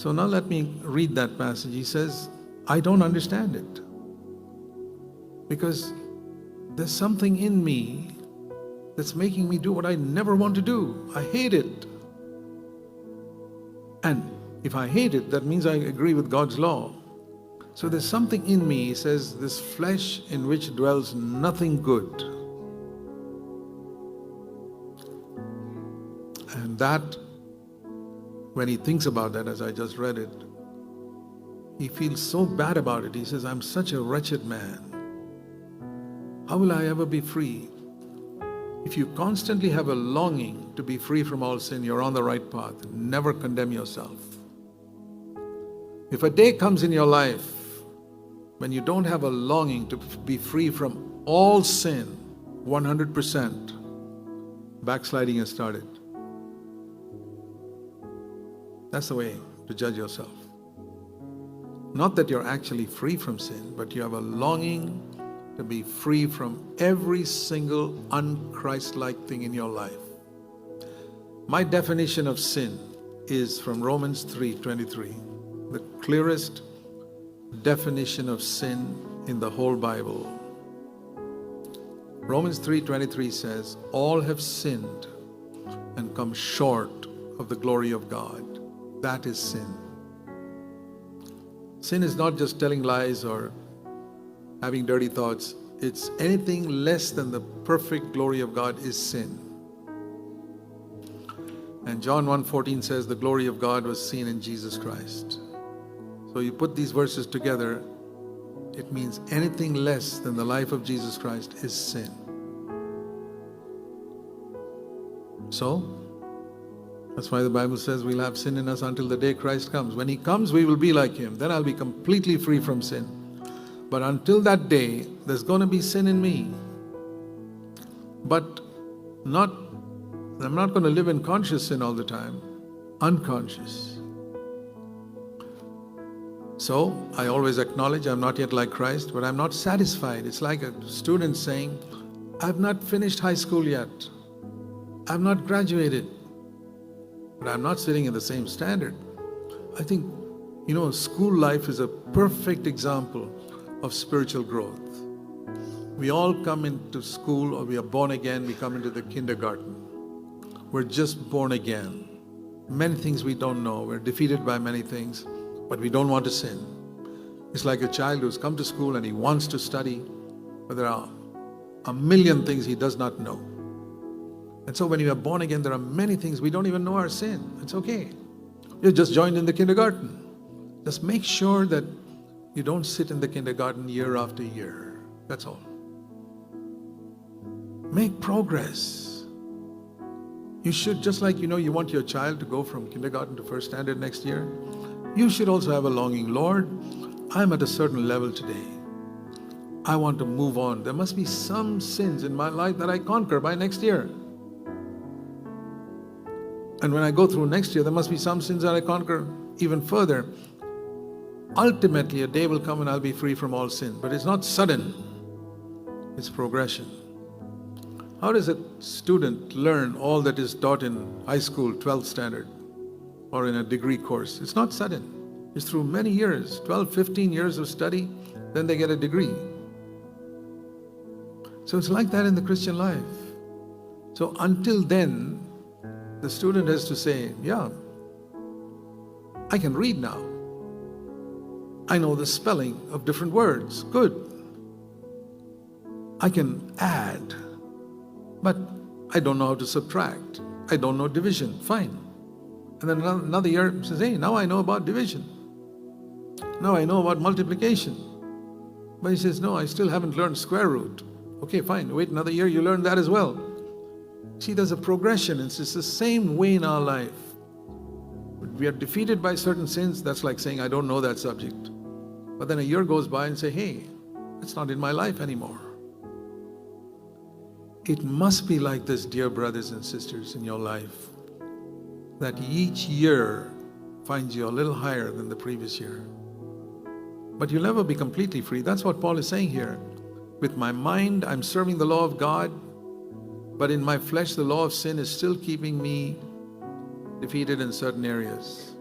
So now let me read that passage. He says, I don't understand it. Because there's something in me that's making me do what I never want to do. I hate it. And if I hate it, that means I agree with God's law. So there's something in me, he says, this flesh in which dwells nothing good. And that, when he thinks about that, as I just read it, he feels so bad about it. He says, I'm such a wretched man. How will I ever be free? If you constantly have a longing to be free from all sin, you're on the right path. Never condemn yourself. If a day comes in your life when you don't have a longing to be free from all sin, 100%, backsliding has started. That's the way to judge yourself. Not that you're actually free from sin, but you have a longing to be free from every single un-Christ-like thing in your life. My definition of sin is from Romans 3:23, the clearest definition of sin in the whole Bible. Romans 3:23 says, all have sinned and come short of the glory of God. That is sin. Sin is not just telling lies or having dirty thoughts. It's anything less than the perfect glory of God is sin. And John 1:14 says the glory of God was seen in Jesus Christ. So you put these verses together, it means anything less than the life of Jesus Christ is sin. So, that's why the Bible says we'll have sin in us until the day Christ comes. When He comes, we will be like Him. Then I'll be completely free from sin. But until that day, there's going to be sin in me. But I'm not going to live in conscious sin all the time. Unconscious. So, I always acknowledge I'm not yet like Christ, but I'm not satisfied. It's like a student saying, I've not finished high school yet. I've not graduated. But I'm not sitting in the same standard. I think, school life is a perfect example of spiritual growth. We all come into school, or we are born again, we come into the kindergarten. We're just born again. Many things we don't know. We're defeated by many things, but we don't want to sin. It's like a child who's come to school and he wants to study, but there are a million things he does not know. And so when you are born again, there are many things we don't even know our sin. It's okay. You just joined in the kindergarten. Just make sure that you don't sit in the kindergarten year after year. That's all. Make progress. You should, just like you want your child to go from kindergarten to first standard next year, you should also have a longing. Lord, I'm at a certain level today. I want to move on. There must be some sins in my life that I conquer by next year. And when I go through next year, there must be some sins that I conquer even further. Ultimately, a day will come and I'll be free from all sin. But it's not sudden. It's progression. How does a student learn all that is taught in high school, 12th standard, or in a degree course? It's not sudden. It's through many years, 12, 15 years of study, then they get a degree. So it's like that in the Christian life. So until then, the student has to say, yeah, I can read now. I know the spelling of different words. Good. I can add, but I don't know how to subtract. I don't know division. Fine. And then another year says, hey, now I know about division. Now I know about multiplication. But he says, no, I still haven't learned square root. Okay, fine. Wait another year, you learn that as well. See, there's a progression. It's the same way in our life. We are defeated by certain sins. That's like saying, I don't know that subject. But then a year goes by and say, hey, it's not in my life anymore. It must be like this, dear brothers and sisters, in your life, that each year finds you a little higher than the previous year. But you'll never be completely free. That's what Paul is saying here. With my mind, I'm serving the law of God, but in my flesh, the law of sin is still keeping me defeated in certain areas.